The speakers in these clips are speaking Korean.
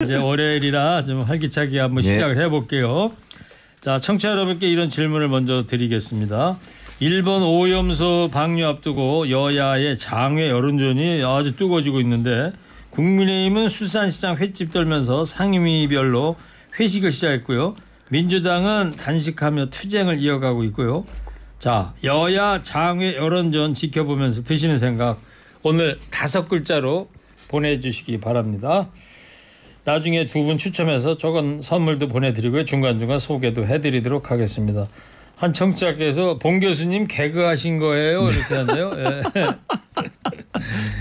이제 월요일이라 좀 활기차게 한번 시작을 해볼게요. 자, 청취자 여러분께 이런 질문을 먼저 드리겠습니다. 일본 오염수 방류 앞두고 여야의 장외 여론전이 아주 뜨거워지고 있는데 국민의힘은 수산시장 횟집 떨면서 상임위별로 회식을 시작했고요. 민주당은 단식하며 투쟁을 이어가고 있고요. 자, 여야 장외 여론전 지켜보면서 드시는 생각 오늘 5글자로 보내주시기 바랍니다. 나중에 두 분 추첨해서 조금 선물도 보내드리고요. 중간중간 소개도 해드리도록 하겠습니다. 한 청취자께서 봉 교수님 개그하신 거예요? 이렇게 하네요. 예.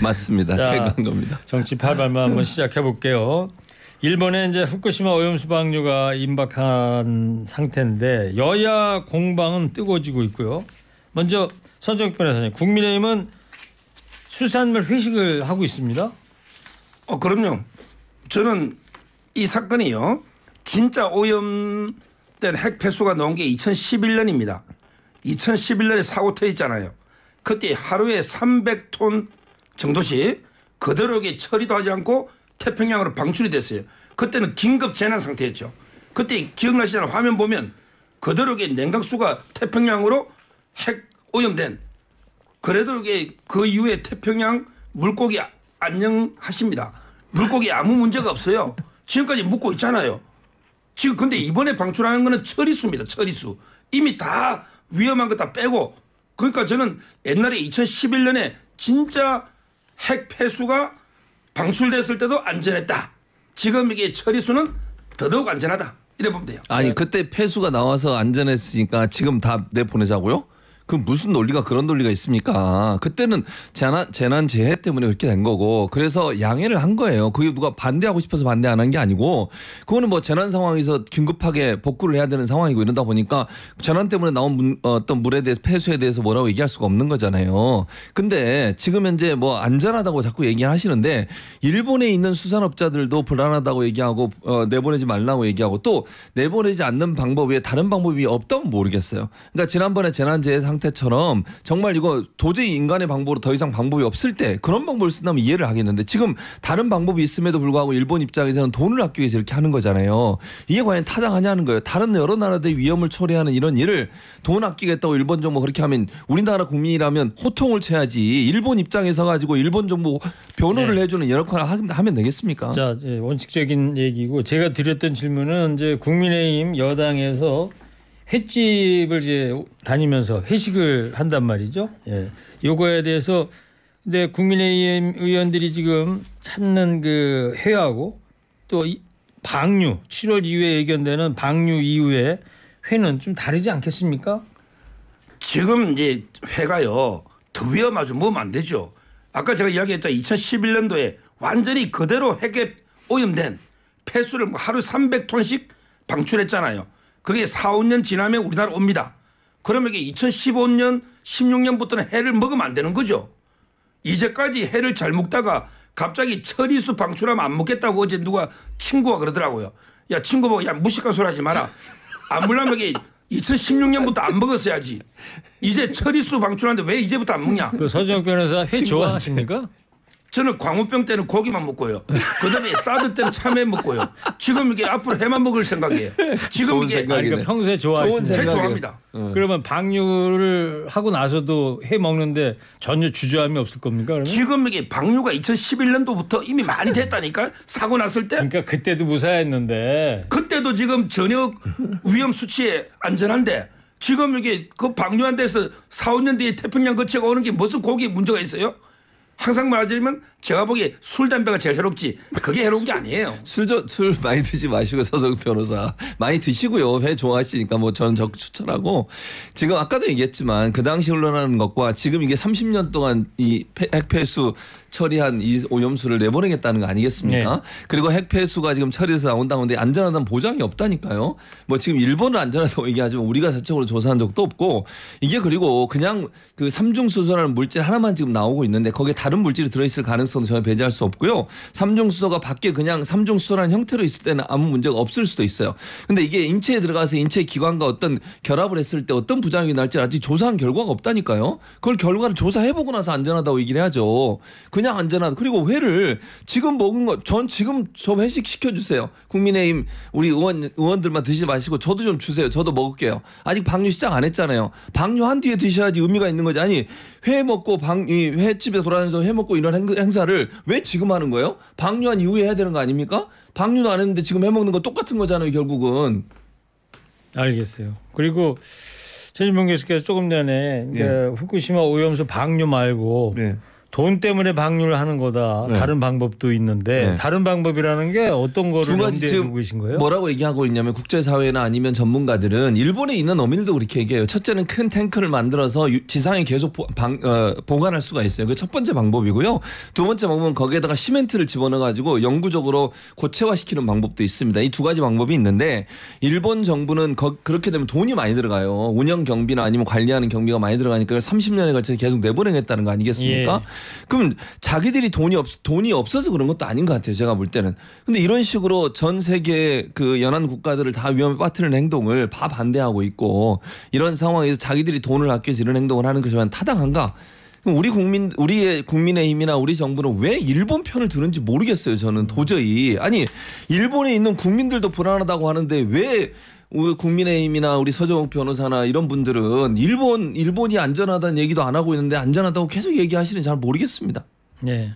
맞습니다. 자, 개그한 겁니다. 정치 팔발만 한번 시작해 볼게요. 일본에 이제 후쿠시마 오염수 방류가 임박한 상태인데 여야 공방은 뜨거워지고 있고요. 먼저 선정욱 변호사님, 국민의힘은 수산물 회식을 하고 있습니다. 그럼요. 저는 이 사건이요. 진짜 오염된 핵 폐수가 나온 게 2011년입니다. 2011년에 사고 터졌잖아요. 그때 하루에 300톤 정도씩 그대로 처리도 하지 않고 태평양으로 방출이 됐어요. 그때는 긴급 재난 상태였죠. 그때 기억나시잖아요. 화면 보면 그대로 냉각수가 태평양으로 핵 오염된, 그래도 그 이후에 태평양 물고기 안녕하십니다. 물고기 아무 문제가 없어요. 지금까지 묻고 있잖아요. 지금 근데 이번에 방출하는 거는 처리수입니다. 처리수. 이미 다 위험한 거 다 빼고. 그러니까 저는 옛날에 2011년에 진짜 핵 폐수가 방출됐을 때도 안전했다. 지금 이게 처리수는 더더욱 안전하다. 이래 보면 돼요. 아니 그때 폐수가 나와서 안전했으니까 지금 다 내보내자고요? 그 무슨 논리가 그런 논리가 있습니까? 그때는 재난 재해 때문에 그렇게 된 거고 그래서 양해를 한 거예요. 그게 누가 반대하고 싶어서 반대 안 한 게 아니고 그거는 뭐 재난 상황에서 긴급하게 복구를 해야 되는 상황이고 이러다 보니까 재난 때문에 나온 어떤 물에 대해서 폐수에 대해서 뭐라고 얘기할 수가 없는 거잖아요. 근데 지금 현재 뭐 안전하다고 자꾸 얘기하시는데 일본에 있는 수산업자들도 불안하다고 얘기하고 내보내지 말라고 얘기하고 또 내보내지 않는 방법 외에 다른 방법이 없다면 모르겠어요. 그러니까 지난번에 재난재해 상태처럼 정말 이거 도저히 인간의 방법으로 더 이상 방법이 없을 때 그런 방법을 쓴다면 이해를 하겠는데 지금 다른 방법이 있음에도 불구하고 일본 입장에서는 돈을 아끼기 위해서 이렇게 하는 거잖아요. 이게 과연 타당하냐는 거예요. 다른 여러 나라들의 위험을 초래하는 이런 일을 돈 아끼겠다고 일본 정부 그렇게 하면 우리나라 국민이라면 호통을 쳐야지 일본 입장에서 가지고 일본 정부 변호를 해주는 역할을 하면 되겠습니까? 자, 원칙적인 얘기고 제가 드렸던 질문은 이제 국민의힘 여당에서 횟집을 이제 다니면서 회식을 한단 말이죠. 예. 요거에 대해서 근데 국민의힘 의원들이 지금 찾는 그 회하고 또 방류 7월 이후에 예견되는 방류 이후에 회는 좀 다르지 않겠습니까? 지금 이제 회가요. 더 위험하죠. 먹으면 안 되죠. 아까 제가 이야기했죠. 2011년도에 완전히 그대로 핵에 오염된 폐수를 하루 300톤씩 방출했잖아요. 그게 4, 5년 지나면 우리나라 옵니다. 그러면 이게 2015년, 16년부터는 해를 먹으면 안 되는 거죠. 이제까지 해를 잘 먹다가 갑자기 처리수 방출하면 안 먹겠다고 어제 누가 친구가 그러더라고요. 야, 친구 보고 야, 무식한 소리 하지 마라. 안 먹으려면 이게 2016년부터 안 먹었어야지. 이제 처리수 방출하는데 왜 이제부터 안 먹냐. 그 서정욱 변호사 회 좋아하십니까? 저는 광우병 때는 고기만 먹고요. 그다음에 사드 때는 참외 먹고요. 지금 이게 앞으로 해만 먹을 생각이에요. 지금 이게 그러니까 평소에 좋아하시는 해 좋아합니다. 그러면 방류를 하고 나서도 해 먹는데 전혀 주저함이 없을 겁니까? 그러면? 지금 이게 방류가 2011년도부터 이미 많이 됐다니까. 사고 났을 때. 그러니까 그때도 무사했는데. 그때도 지금 전혀 위험 수치에 안전한데 지금 이게 그 방류한 데서 4, 5년 뒤에 태평양 거치가 오는 게 무슨 거기에 문제가 있어요? 항상 말하자면 제가 보기에 술, 담배가 제일 해롭지 그게 해로운 게 아니에요. 술 많이 드지 마시고 서정욱 변호사 많이 드시고요. 회 좋아하시니까 뭐 저는 적 추천하고 지금 아까도 얘기했지만 그 당시 흘러나는 것과 지금 이게 30년 동안 이 핵폐수 처리한 이 오염수를 내보내겠다는 거 아니겠습니까? 네. 그리고 핵폐수가 지금 처리해서 나온다고 하는데 안전하다는 보장이 없다니까요. 뭐 지금 일본은 안전하다고 얘기하지만 우리가 자체적으로 조사한 적도 없고 이게 그리고 그냥 그 삼중수소라는 물질 하나만 지금 나오고 있는데 거기에 다른 물질이 들어있을 가능성도 전혀 배제할 수 없고요. 3중 수소가 밖에 그냥 3중 수소라는 형태로 있을 때는 아무 문제가 없을 수도 있어요. 근데 이게 인체에 들어가서 인체 기관과 어떤 결합을 했을 때 어떤 부작용이 날지 아직 조사한 결과가 없다니까요. 그걸 결과를 조사해보고 나서 안전하다고 얘기를 해야죠. 그냥 안전하다. 그리고 회를 지금 먹은 거 전 지금 저 회식 시켜주세요. 국민의힘 우리 의원들만 드시지 마시고 저도 좀 주세요. 저도 먹을게요. 아직 방류 시작 안 했잖아요. 방류한 뒤에 드셔야지 의미가 있는 거지. 아니 회 먹고 이 횟집에 돌아다니면서 회 먹고 이런 행사를 왜 지금 하는 거예요? 방류한 이후에 해야 되는 거 아닙니까? 방류도 안 했는데 지금 해 먹는 거 똑같은 거잖아요. 결국은. 알겠어요. 그리고 최진봉 교수께서 조금 전에 후쿠시마 오염수 방류 말고 돈 때문에 방류를 하는 거다. 다른 방법도 있는데 다른 방법이라는 게 어떤 거를 두 가지 염두에 두고 계신 거예요? 뭐라고 얘기하고 있냐면 국제사회나 아니면 전문가들은 일본에 있는 어민들도 그렇게 얘기해요. 첫째는 큰 탱크를 만들어서 지상에 계속 보관할 수가 있어요. 그게 첫 번째 방법이고요. 두 번째 방법은 거기에다가 시멘트를 집어넣어가지고 영구적으로 고체화시키는 방법도 있습니다. 이 두 가지 방법이 있는데 일본 정부는 그렇게 되면 돈이 많이 들어가요. 운영 경비나 아니면 관리하는 경비가 많이 들어가니까 30년에 걸쳐서 계속 내보내겠다는 거 아니겠습니까? 그럼 자기들이 돈이 없어서 그런 것도 아닌 것 같아요. 제가 볼 때는. 근데 이런 식으로 전 세계 그 연안 국가들을 다 위험에 빠뜨리는 행동을 다 반대하고 있고 이런 상황에서 자기들이 돈을 아껴서 이런 행동을 하는 것이 타당한가? 우리의 국민의힘이나 우리 정부는 왜 일본 편을 드는지 모르겠어요. 저는 도저히. 아니 일본에 있는 국민들도 불안하다고 하는데 왜 우리 국민의힘이나 우리 서정욱 변호사나 이런 분들은 일본이 안전하다는 얘기도 안 하고 있는데 안전하다고 계속 얘기하시는지 잘 모르겠습니다. 네.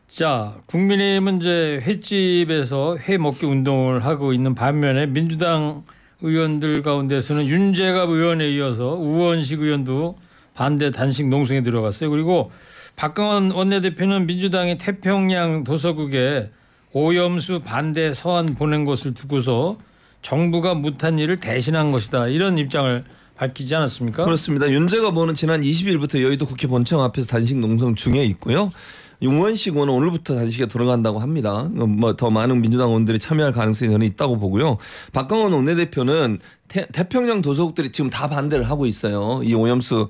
자, 국민의힘은 이제 횟집에서 회 먹기 운동을 하고 있는 반면에 민주당 의원들 가운데서는 윤재갑 의원에 이어서 우원식 의원도 반대 단식 농성에 들어갔어요. 그리고 박강원 원내대표는 민주당이 태평양 도서국에 오염수 반대 서한 보낸 것을 두고서 정부가 못한 일을 대신한 것이다. 이런 입장을 밝히지 않았습니까? 그렇습니다. 윤재갑 의원은 지난 20일부터 여의도 국회 본청 앞에서 단식 농성 중에 있고요. 우원식 의원은 오늘부터 단식에 들어간다고 합니다. 뭐 더 많은 민주당 의원들이 참여할 가능성이 저는 있다고 보고요. 박강원 원내대표는 태평양 도서국들이 지금 다 반대를 하고 있어요. 이 오염수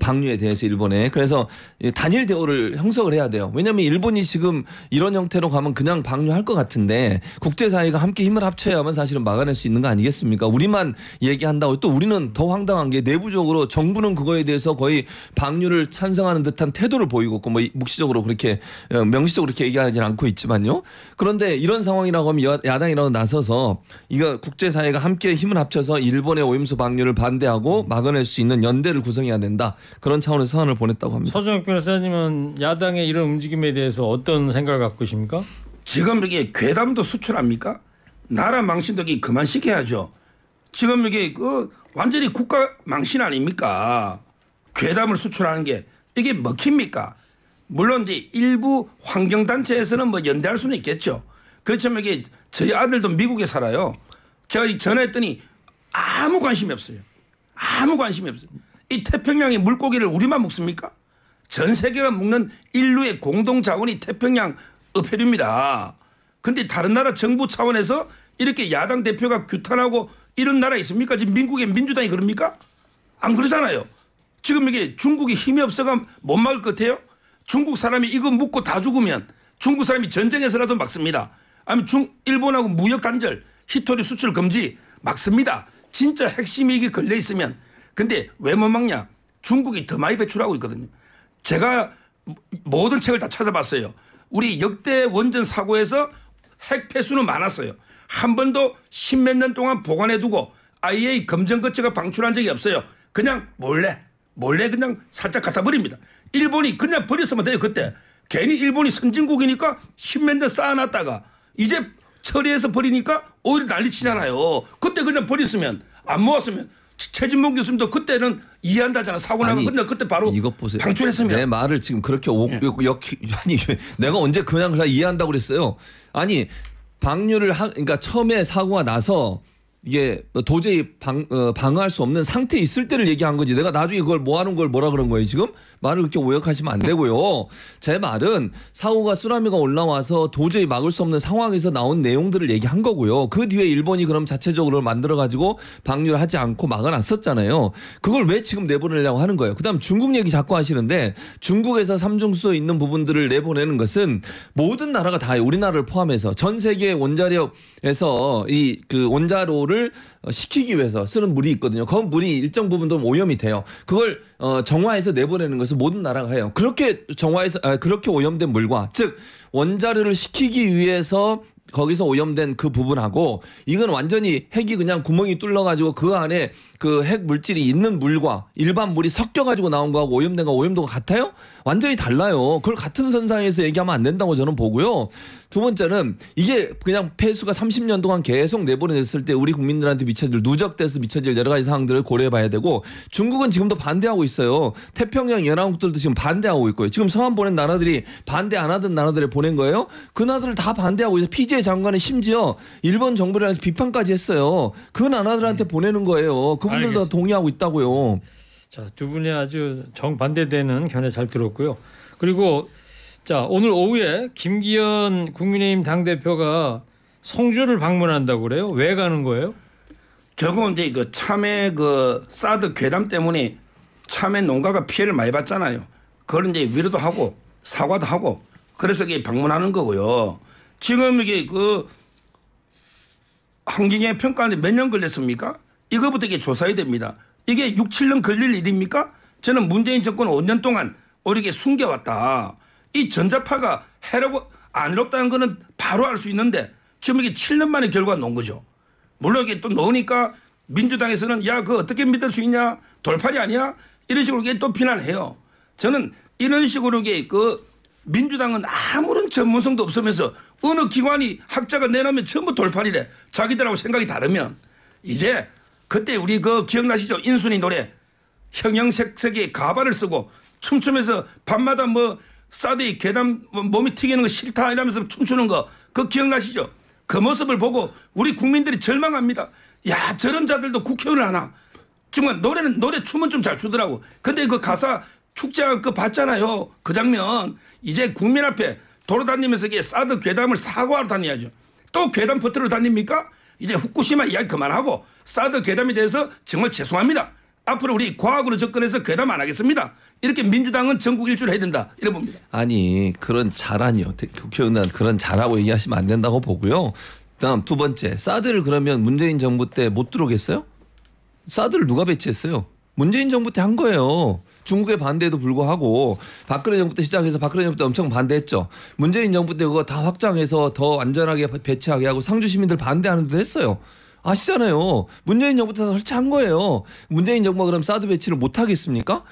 방류에 대해서 일본에. 그래서 단일 대우를 형성을 해야 돼요. 왜냐하면 일본이 지금 이런 형태로 가면 그냥 방류할 것 같은데 국제사회가 함께 힘을 합쳐야만 사실은 막아낼 수 있는 거 아니겠습니까? 우리만 얘기한다고 또 우리는 더 황당한 게 내부적으로 정부는 그거에 대해서 거의 방류를 찬성하는 듯한 태도를 보이고 있고 뭐 묵시적으로 그렇게 명시적으로 그렇게 얘기하지는 않고 있지만요. 그런데 이런 상황이라고 하면 야당이라고 나서서 이거 국제사회가 함께 힘을 합쳐 서 일본의 오염수 방류를 반대하고 막아낼 수 있는 연대를 구성해야 된다. 그런 차원의 서한을 보냈다고 합니다. 서정욱 변호사님은 야당의 이런 움직임에 대해서 어떤 생각을 갖고 계십니까? 지금 이게 괴담도 수출합니까? 나라 망신도 그만 시켜야죠. 지금 이게 완전히 국가 망신 아닙니까? 괴담을 수출하는 게 이게 먹힙니까? 물론 이제 일부 환경단체에서는 뭐 연대할 수는 있겠죠. 그렇지만 이게 저희 아들도 미국에 살아요. 제가 전화했더니 아무 관심이 없어요. 아무 관심이 없어요. 이 태평양의 물고기를 우리만 먹습니까? 전 세계가 먹는 인류의 공동 자원이 태평양 어패류입니다. 근데 다른 나라 정부 차원에서 이렇게 야당 대표가 규탄하고 이런 나라 있습니까? 지금 미국의 민주당이 그럽니까? 안 그러잖아요. 지금 이게 중국이 힘이 없어가 못 막을 것 같아요? 중국 사람이 이거 묻고 다 죽으면 중국 사람이 전쟁에서라도 막습니다. 아니면 일본하고 무역 단절, 히토리 수출 금지 막습니다. 진짜 핵심이 이게 걸려 있으면. 근데 왜 못 막냐? 중국이 더 많이 배출하고 있거든요. 제가 모든 책을 다 찾아봤어요. 우리 역대 원전 사고에서 핵 폐수는 많았어요. 한 번도 십몇 년 동안 보관해두고 IAEA 검증 거치가 방출한 적이 없어요. 그냥 몰래 그냥 살짝 갖다 버립니다. 일본이 그냥 버렸으면 돼요. 그때 괜히 일본이 선진국이니까 십몇 년 쌓아놨다가 이제 처리해서 버리니까 오히려 난리치잖아요. 그때 그냥 버렸으면 안 모았으면 최진봉 교수님도 그때는 이해한다잖아. 사고 나고 근데 그때 바로 이것 보세요. 방출했으면. 내 말을 지금 그렇게 아니 내가 언제 그냥 이해한다고 그랬어요. 아니 방류를 그러니까 처음에 사고가 나서 이게 도저히 방어할 수 없는 상태에 있을 때를 얘기한 거지. 내가 나중에 그걸 뭐 하는 걸 뭐라 그런 거예요 지금? 말을 그렇게 오역하시면 안 되고요. 제 말은 사고가 쓰나미가 올라와서 도저히 막을 수 없는 상황에서 나온 내용들을 얘기한 거고요. 그 뒤에 일본이 그럼 자체적으로 만들어가지고 방류를 하지 않고 막아놨었잖아요. 그걸 왜 지금 내보내려고 하는 거예요. 그다음 중국 얘기 자꾸 하시는데 중국에서 삼중수소 있는 부분들을 내보내는 것은 모든 나라가 다 우리나라를 포함해서 전 세계 원자력에서 이 그 원자로를 식히기 위해서 쓰는 물이 있거든요. 그 물이 일정 부분도 오염이 돼요. 그걸 정화해서 내보내는 것을 모든 나라가 해요. 그렇게 그렇게 오염된 물과 즉 원자로를 식히기 위해서 거기서 오염된 그 부분하고 이건 완전히 핵이 그냥 구멍이 뚫려가지고 그 안에 그 핵 물질이 있는 물과 일반 물이 섞여가지고 나온 거하고 오염된 거 오염도가 같아요? 완전히 달라요. 그걸 같은 선상에서 얘기하면 안 된다고 저는 보고요. 두 번째는 이게 그냥 폐수가 30년 동안 계속 내보내졌을 때 우리 국민들한테 미쳐질 누적돼서 미쳐질 여러 가지 상황들을 고려해 봐야 되고 중국은 지금도 반대하고 있어요. 태평양 연합국들도 지금 반대하고 있고요. 지금 서한 보낸 나라들이 반대 안 하던 나라들에 보낸 거예요. 그 나라들 다 반대하고 있어요. 피지에 장관은 심지어 일본 정부를 해서 비판까지 했어요. 그 나라들한테 보내는 거예요. 그분들도 동의하고 있다고요. 자, 두 분이 아주 정반대되는 견해 잘 들었고요. 그리고 자, 오늘 오후에 김기현 국민의힘 당대표가 성주를 방문한다고 그래요. 왜 가는 거예요? 결국은 이제 그 참외 그 사드 괴담 때문에 참외 농가가 피해를 많이 봤잖아요. 그걸 이제 위로도 하고 사과도 하고 그래서 이게 방문하는 거고요. 지금 이게 그 환경의 평가하는데 몇 년 걸렸습니까? 이거부터 이게 조사해야 됩니다. 이게 6, 7년 걸릴 일입니까? 저는 문재인 정권 5년 동안 오히려 숨겨왔다. 이 전자파가 해롭고 안 해롭다는 거는 바로 알 수 있는데 지금 이게 7년 만에 결과가 나온 거죠. 물론 이게 또 넣으니까 민주당에서는 야 그거 어떻게 믿을 수 있냐 돌팔이 아니야 이런 식으로 이게 또 비난해요. 저는 이런 식으로 이게 그 민주당은 아무런 전문성도 없으면서 어느 기관이 학자가 내놓으면 전부 돌팔이래. 자기들하고 생각이 다르면 이제 그때 우리 그 기억나시죠? 인순이 노래 형형색색의 가발을 쓰고 춤추면서 밤마다 뭐 사드의 계단 몸이 튀기는 거 싫다 이러면서 춤추는 거 그거 기억나시죠? 그 모습을 보고 우리 국민들이 절망합니다. 야 저런 자들도 국회의원을 하나. 정말 노래 춤은 좀 잘 추더라고. 근데 그 가사 축제 그 봤잖아요. 그 장면 이제 국민 앞에 돌아다니면서 이게 사드 괴담을 사과하러 다녀야죠. 또 괴담 퍼트로 다닙니까? 이제 후쿠시마 이야기 그만하고 사드 괴담에 대해서 정말 죄송합니다. 앞으로 우리 과학으로 접근해서 괴담 안 하겠습니다. 이렇게 민주당은 전국 일주를 해야 된다. 이래 봅니다. 아니 그런 잘하니요. 국회의원 그런 잘하고 얘기하시면 안 된다고 보고요. 다음 두 번째 사드를 그러면 문재인 정부 때 못 들어오겠어요? 사드를 누가 배치했어요? 문재인 정부 때 한 거예요. 중국의 반대에도 불구하고 박근혜 정부 때 시작해서 박근혜 정부 때 엄청 반대했죠. 문재인 정부 때 그거 다 확장해서 더 안전하게 배치하게 하고 상주 시민들 반대하는 데도 했어요. 아시잖아요. 문재인 정부 때 설치한 거예요. 문재인 정부가 그럼 사드 배치를 못 하겠습니까?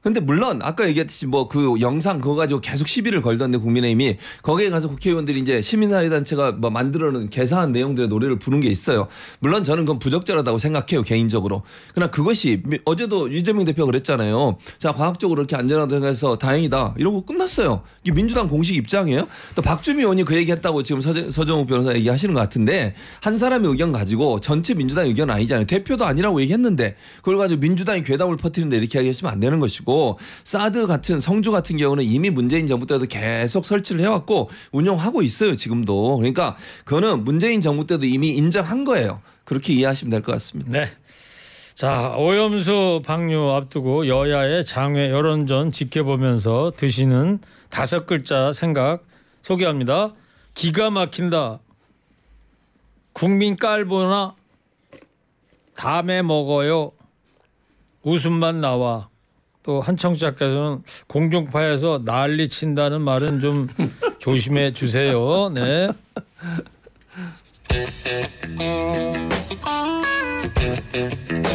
근데 물론 아까 얘기했듯이 뭐 그 영상 그거 가지고 계속 시비를 걸던데 국민의힘이 거기에 가서 국회의원들이 이제 시민사회단체가 뭐 만들어놓은 개사한 내용들의 노래를 부른 게 있어요. 물론 저는 그건 부적절하다고 생각해요 개인적으로. 그러나 그것이 어제도 유재명 대표가 그랬잖아요. 자 과학적으로 이렇게 안전하다고 해서 다행이다 이러고 끝났어요. 이게 민주당 공식 입장이에요. 또 박주미 의원이 그 얘기했다고 지금 서정욱 변호사 얘기하시는 것 같은데 한 사람의 의견 가지고 전체 민주당 의견은 아니잖아요. 대표도 아니라고 얘기했는데 그걸 가지고 민주당이 괴담을 퍼뜨리는데 이렇게 얘기하시면 안 되는 것이고 사드 같은 성주 같은 경우는 이미 문재인 정부 때도 계속 설치를 해왔고 운영하고 있어요 지금도. 그러니까 그거는 문재인 정부 때도 이미 인정한 거예요. 그렇게 이해하시면 될 것 같습니다. 네. 자 오염수 방류 앞두고 여야의 장외 여론전 지켜보면서 드시는 5글자 생각 소개합니다. 기가 막힌다. 국민 깔보나 다음에 먹어요. 웃음만 나와. 또 한 청취자께서는 공중파에서 난리 친다는 말은 좀 조심해 주세요. 네.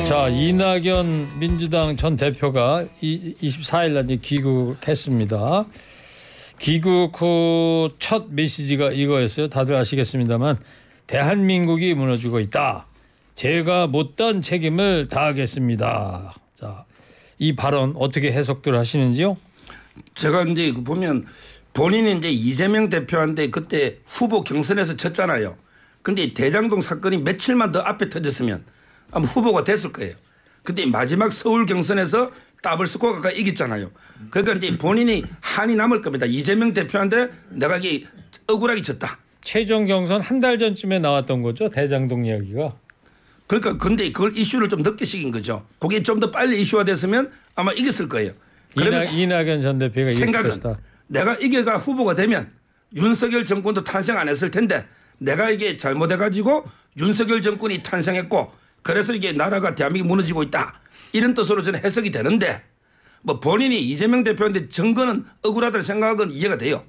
자 이낙연 민주당 전 대표가 24일 날 귀국했습니다. 귀국 후 첫 메시지가 이거였어요. 다들 아시겠습니다만 대한민국이 무너지고 있다. 제가 못다한 책임을 다하겠습니다. 자. 이 발언 어떻게 해석들 하시는지요? 제가 이제 보면 본인이 이제 이재명 대표한테 그때 후보 경선에서 졌잖아요. 근데 대장동 사건이 며칠만 더 앞에 터졌으면 아마 후보가 됐을 거예요. 근데 마지막 서울 경선에서 더블 스코어가 이겼잖아요. 그러니까 이제 본인이 한이 남을 겁니다. 이재명 대표한테 내가 이게 억울하게 졌다. 최종 경선 한 달 전쯤에 나왔던 거죠. 대장동 이야기가. 그러니까 근데 그걸 이슈를 좀 늦게 시킨 거죠. 그게 좀 더 빨리 이슈화 됐으면 아마 이겼을 거예요. 그러면 이낙연 전 대표가 이겼을 생각은 것이다. 내가 이게가 후보가 되면 윤석열 정권도 탄생 안 했을 텐데 내가 이게 잘못해가지고 윤석열 정권이 탄생했고 그래서 이게 나라가 대한민국이 무너지고 있다. 이런 뜻으로 저는 해석이 되는데 뭐 본인이 이재명 대표한테 정거는 억울하다는 생각은 이해가 돼요.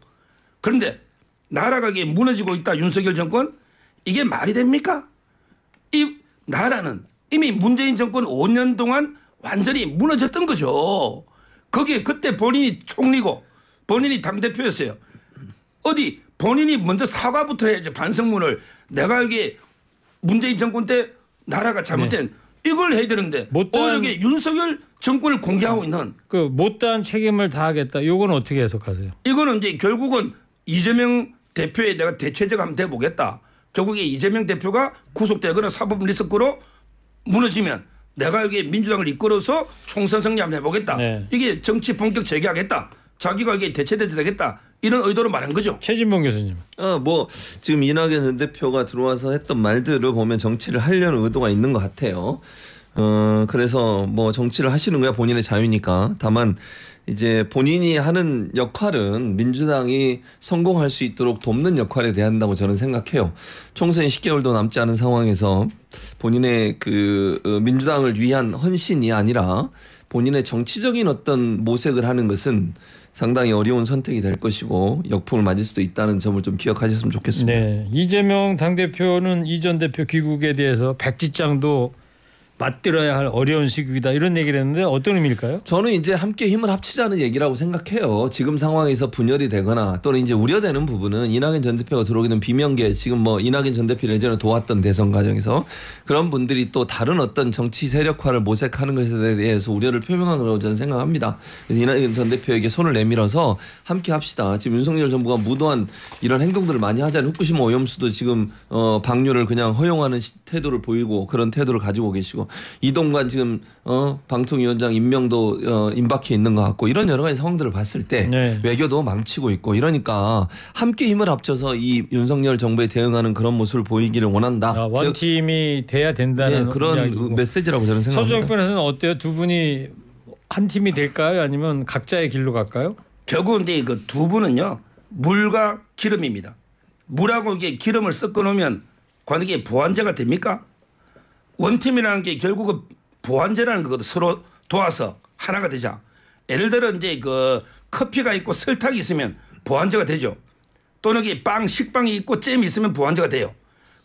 그런데 나라가 이게 무너지고 있다. 윤석열 정권 이게 말이 됩니까? 이 나라는 이미 문재인 정권 5년 동안 완전히 무너졌던 거죠. 거기에 그때 본인이 총리고 본인이 당대표였어요. 어디 본인이 먼저 사과부터 해야지. 반성문을 내가 이게 문재인 정권 때 나라가 잘못된 이걸 해야 되는데 오히려 윤석열 정권을 공개하고 있는 그 못다한 책임을 다하겠다. 요건 어떻게 해석하세요? 이거는 이제 결국은 이재명 대표에 내가 대체제가 한번 돼보겠다. 결국에 이재명 대표가 구속되거나 사법 리스크로 무너지면 내가 여기 민주당을 이끌어서 총선 승리 한번 해보겠다. 네. 이게 정치 본격 재개하겠다. 자기가 이게 대체대도 되겠다. 이런 의도로 말한 거죠. 최진봉 교수님. 뭐 지금 이낙연 전 대표가 들어와서 했던 말들을 보면 정치를 하려는 의도가 있는 것 같아요. 그래서 뭐 정치를 하시는 거야 본인의 자유니까. 다만 이제 본인이 하는 역할은 민주당이 성공할 수 있도록 돕는 역할에 대해야 한다고 저는 생각해요. 총선이 10개월도 남지 않은 상황에서 본인의 그 민주당을 위한 헌신이 아니라 본인의 정치적인 어떤 모색을 하는 것은 상당히 어려운 선택이 될 것이고 역풍을 맞을 수도 있다는 점을 좀 기억하셨으면 좋겠습니다. 네, 이재명 당대표는 이 전 대표 귀국에 대해서 백지장도 맞들어야 할 어려운 시국이다 이런 얘기를 했는데 어떤 의미일까요? 저는 이제 함께 힘을 합치자는 얘기라고 생각해요. 지금 상황에서 분열이 되거나 또는 이제 우려되는 부분은 이낙연 전 대표가 들어오게 된 비명계 지금 뭐 이낙연 전 대표를 예전에 도왔던 대선 과정에서 그런 분들이 또 다른 어떤 정치 세력화를 모색하는 것에 대해서 우려를 표명한 거라고 저는 생각합니다. 그래서 이낙연 전 대표에게 손을 내밀어서 함께 합시다. 지금 윤석열 정부가 무도한 이런 행동들을 많이 하잖아요. 후쿠시마 오염수도 지금 방류를 그냥 허용하는 태도를 보이고 그런 태도를 가지고 계시고 이동관 지금 방통위원장 임명도 임박해 있는 것 같고 이런 여러 가지 상황들을 봤을 때 네. 외교도 망치고 있고 이러니까 함께 힘을 합쳐서 이 윤석열 정부에 대응하는 그런 모습을 보이기를 원한다. 원팀이 돼야 된다는 네, 그런 이야기고. 메시지라고 저는 생각합니다. 서주영 변호사는 어때요? 두 분이 한 팀이 될까요? 아니면 각자의 길로 갈까요? 결국은 이제 그 두 분은요 물과 기름입니다. 물하고 이게 기름을 섞어 놓으면 과연 이게 보완제가 됩니까? 원팀이라는 게 결국은 보완제라는 거거든. 서로 도와서 하나가 되자. 예를 들어 이제 그 커피가 있고 설탕이 있으면 보완제가 되죠. 또는 이게 식빵이 있고 잼이 있으면 보완제가 돼요.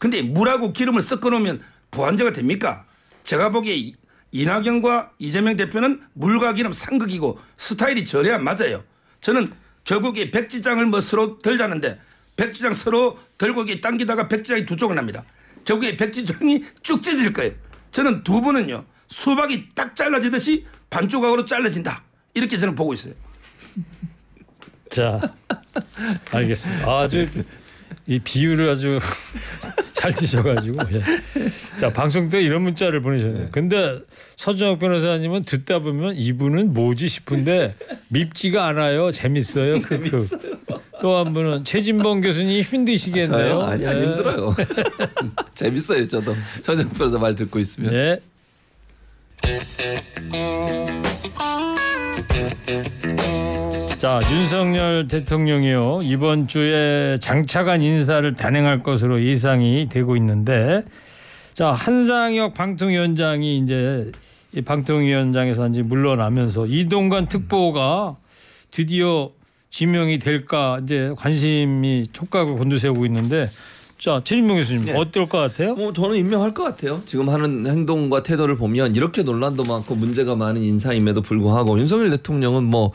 근데 물하고 기름을 섞어 놓으면 보완제가 됩니까? 제가 보기에 이낙연과 이재명 대표는 물과 기름 상극이고 스타일이 전혀 안 맞아요. 저는 결국에 백지장을 뭐 서로 들자는데 백지장 서로 들고 이게 당기다가 백지장이 두 쪽으로 납니다. 결국에 백지장이 쭉 찢어질 거예요. 저는 두 분은요 수박이 딱 잘라지듯이 반조각으로 잘라진다. 이렇게 저는 보고 있어요. 자, 알겠습니다. 아주 이 비유를 아주 잘 치셔가지고. 예. 자, 방송 때 이런 문자를 보내셨네요. 근데 서준혁 변호사님은 듣다 보면 이분은 뭐지 싶은데 밉지가 않아요. 재밌어요. 또 한 분은 최진봉 교수님 힘드시겠네요. 아니 안 힘들어요. 재밌어요. 저도 서준혁 변호사 말 듣고 있으면. 네. 자, 윤석열 대통령이요 이번 주에 장차관 인사를 단행할 것으로 예상이 되고 있는데, 자 한상혁 방통위원장이 이제 이 방통위원장에서 이제 물러나면서 이동관 특보가 드디어 지명이 될까 이제 관심이 촉각을 곤두세우고 있는데, 자 최진봉 교수님 네. 어떨 것 같아요? 저는 임명할 것 같아요. 지금 하는 행동과 태도를 보면 이렇게 논란도 많고 문제가 많은 인사임에도 불구하고 윤석열 대통령은 뭐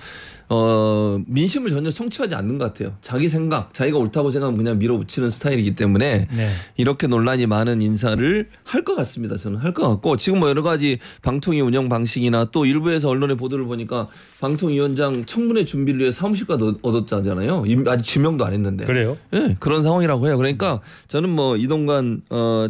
민심을 전혀 청취하지 않는 것 같아요. 자기 생각, 자기가 옳다고 생각하면 그냥 밀어붙이는 스타일이기 때문에 네. 이렇게 논란이 많은 인사를 할 것 같습니다. 저는 할 것 같고 지금 뭐 여러 가지 방통위 운영 방식이나 또 일부에서 언론의 보도를 보니까 방통위원장 청문회 준비를 위해 사무실까지 얻었잖아요. 아직 지명도 안 했는데. 그래요? 네, 그런 상황이라고 해요. 그러니까 저는 뭐 이동관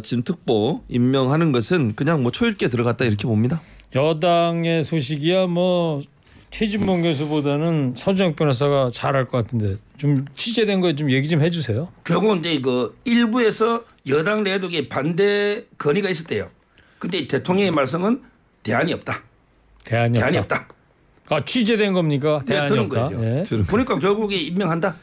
지금 특보 임명하는 것은 그냥 뭐 초읽기에 들어갔다 이렇게 봅니다. 여당의 소식이야 뭐 최진봉 교수보다는 서주영 변호사가 잘할 것 같은데 좀 취재된 거 좀 얘기 좀 해주세요. 결국은 이제 그 일부에서 여당 내에도 반대 건의가 있었대요. 근데 대통령의 말씀은 대안이 없다. 대안이 없다. 아 취재된 겁니까? 네, 대안이 들은 없다. 거예요. 예. 보니까 결국에 임명한다.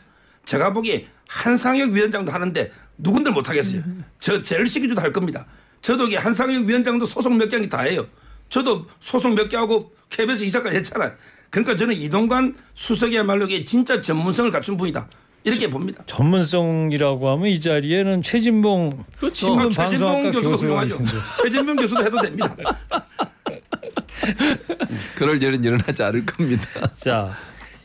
제가 보기에 한상혁 위원장도 하는데 누군들 못하겠어요. 저 제일 시기주도 할 겁니다. 저도 한상혁 위원장도 소속 몇 개 다 해요. 저도 소속 몇 개 하고 KBS 이사까지 했잖아요. 그러니까 저는 이동관 수석이야말로 이게 진짜 전문성을 갖춘 분이다. 이렇게 봅니다. 전문성이라고 하면 이 자리에는 최진봉 신문 최진봉 방송학과 교수도 교수가 훌륭하죠. 계신데. 최진봉 교수도 해도 됩니다. 그럴 일은 일어나지 않을 겁니다. 자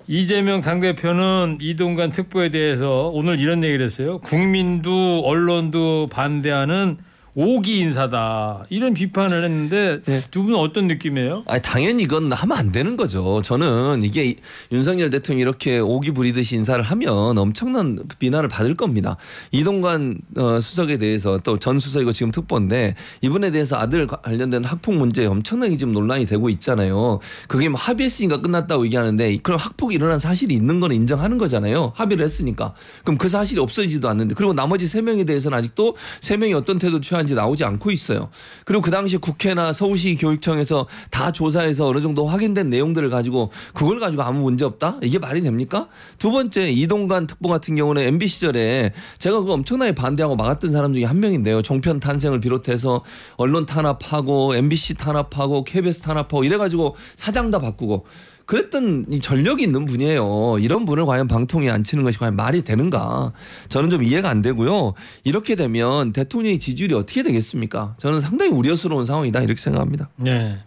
이재명 당대표는 이동관 특보에 대해서 오늘 이런 얘기를 했어요. 국민도 언론도 반대하는 오기 인사다 이런 비판을 했는데 네. 두 분은 어떤 느낌이에요? 아니 당연히 이건 하면 안 되는 거죠. 저는 이게 윤석열 대통령이 이렇게 오기 부리듯이 인사를 하면 엄청난 비난을 받을 겁니다. 이동관 수석에 대해서 또 전 수석이고 지금 특보인데 이분에 대해서 아들 관련된 학폭 문제 엄청나게 지금 논란이 되고 있잖아요. 그게 뭐 합의했으니까 끝났다고 얘기하는데 그럼 학폭이 일어난 사실이 있는 건 인정하는 거잖아요. 합의를 했으니까. 그럼 그 사실이 없어지지도 않는데 그리고 나머지 3명에 대해서는 아직도 3명이 어떤 태도 취한 지 나오지 않고 있어요. 그리고 그 당시 국회나 서울시 교육청에서 다 조사해서 어느 정도 확인된 내용들을 가지고 그걸 가지고 아무 문제 없다? 이게 말이 됩니까? 두 번째 이동관 특보 같은 경우는 MB 시절에 제가 그거 엄청나게 반대하고 막았던 사람 중에 한 명인데요. 종편 탄생을 비롯해서 언론 탄압하고 MBC 탄압하고 KBS 탄압하고 이래가지고 사장 다 바꾸고 그랬던 이 전력이 있는 분이에요. 이런 분을 과연 방통위에 앉히는 것이 과연 말이 되는가? 저는 좀 이해가 안 되고요. 이렇게 되면 대통령의 지지율이 어떻게 되겠습니까? 저는 상당히 우려스러운 상황이다 이렇게 생각합니다. 네.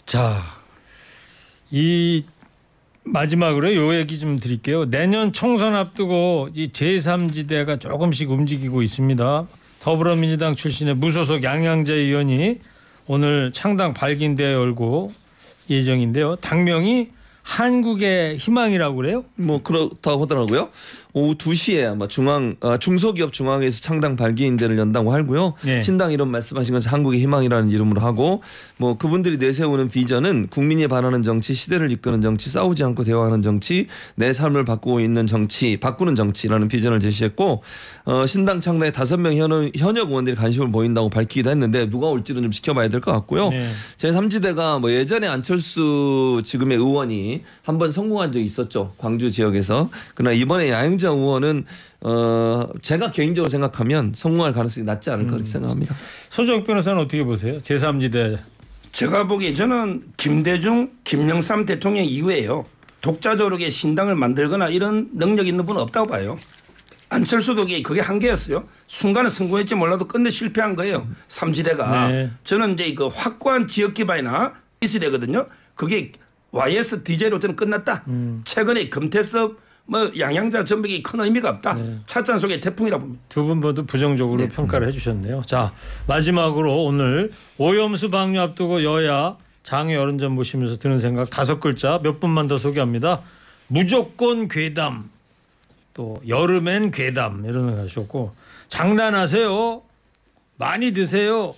자, 이 마지막으로 요 얘기 좀 드릴게요. 내년 총선 앞두고 이 제3지대가 조금씩 움직이고 있습니다. 더불어민주당 출신의 무소속 양양자 의원이 오늘 창당 발기인대회 열고 예정인데요. 당명이 한국의 희망이라고 그래요? 뭐 그렇다고 하더라고요. 오후 2시에 아마 중소기업 중앙에서 창당 발기인대를 연다고 하고요. 네. 신당 이름 말씀하신 것처럼 한국의 희망이라는 이름으로 하고 뭐 그분들이 내세우는 비전은 국민이 바라는 정치, 시대를 이끄는 정치, 싸우지 않고 대화하는 정치, 내 삶을 바꾸고 있는 정치, 바꾸는 정치라는 비전을 제시했고 신당 창당에 5명 현역 의원들이 관심을 보인다고 밝히기도 했는데 누가 올지는 좀 지켜봐야 될 것 같고요. 네. 제3지대가 뭐 예전에 안철수 지금의 의원이 한번 성공한 적이 있었죠. 광주 지역에서. 그러나 이번에 양양자 의원은 제가 개인적으로 생각하면 성공할 가능성이 낮지 않을까 그렇게 생각합니다. 서정 변호사는 어떻게 보세요? 제3지대. 제가 보기에 저는 김대중, 김영삼 대통령 이후에요. 독자적으로 신당을 만들거나 이런 능력 있는 분은 없다고 봐요. 안철수도 그게 한계였어요. 순간에 성공했지 몰라도 끝내 실패한 거예요. 3지대가. 네. 저는 이제 그 확고한 지역 기반이나 있어야 되거든요. 그게 YS DJ로 저는 끝났다. 최근에 금태섭 뭐 양양자 전백이 큰 의미가 없다. 네. 찻잔 속의 태풍이라 봅니다. 두 분 모두 부정적으로 네. 평가를 해주셨네요. 자 마지막으로 오늘 오염수 방류 앞두고 여야 장외 여론전 보시면서 드는 생각 5글자 몇 분만 더 소개합니다. 무조건 괴담, 또 여름엔 괴담 이런 거 하셨고 장난하세요. 많이 드세요.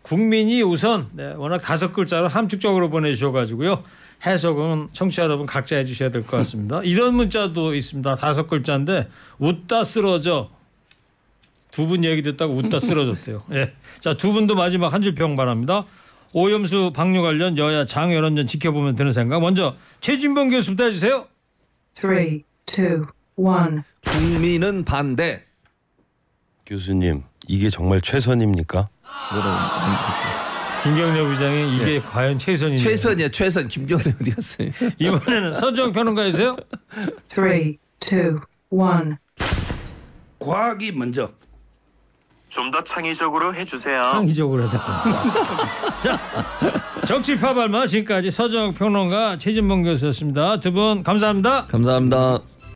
국민이 우선. 네, 워낙 5글자로 함축적으로 보내주셔가지고요. 해석은 청취자 여러분 각자 해주셔야 될 것 같습니다. 이런 문자도 있습니다. 5글자인데 웃다 쓰러져. 두 분 얘기 듣다가 웃다 쓰러졌대요. 예. 자, 두 분도 마지막 한 줄 평 바랍니다. 오염수 방류 관련 여야 장외론전 지켜보면 드는 생각. 먼저 최진봉 교수부터 해주세요. 3, 2, 1. 국민은 반대. 교수님, 이게 정말 최선입니까? 김경래 부장이 이게 과연 최선이냐. 최선이야 최선. 김경래 어디 갔어요? 이번에는 서정 평론가이세요? 3, 2, 1. 과학이 먼저. 좀 더 창의적으로 해주세요. 창의적으로 해달라. 자, 정치파발마 지금까지 서정욱 평론가 최진봉 교수였습니다. 두 분 감사합니다. 감사합니다.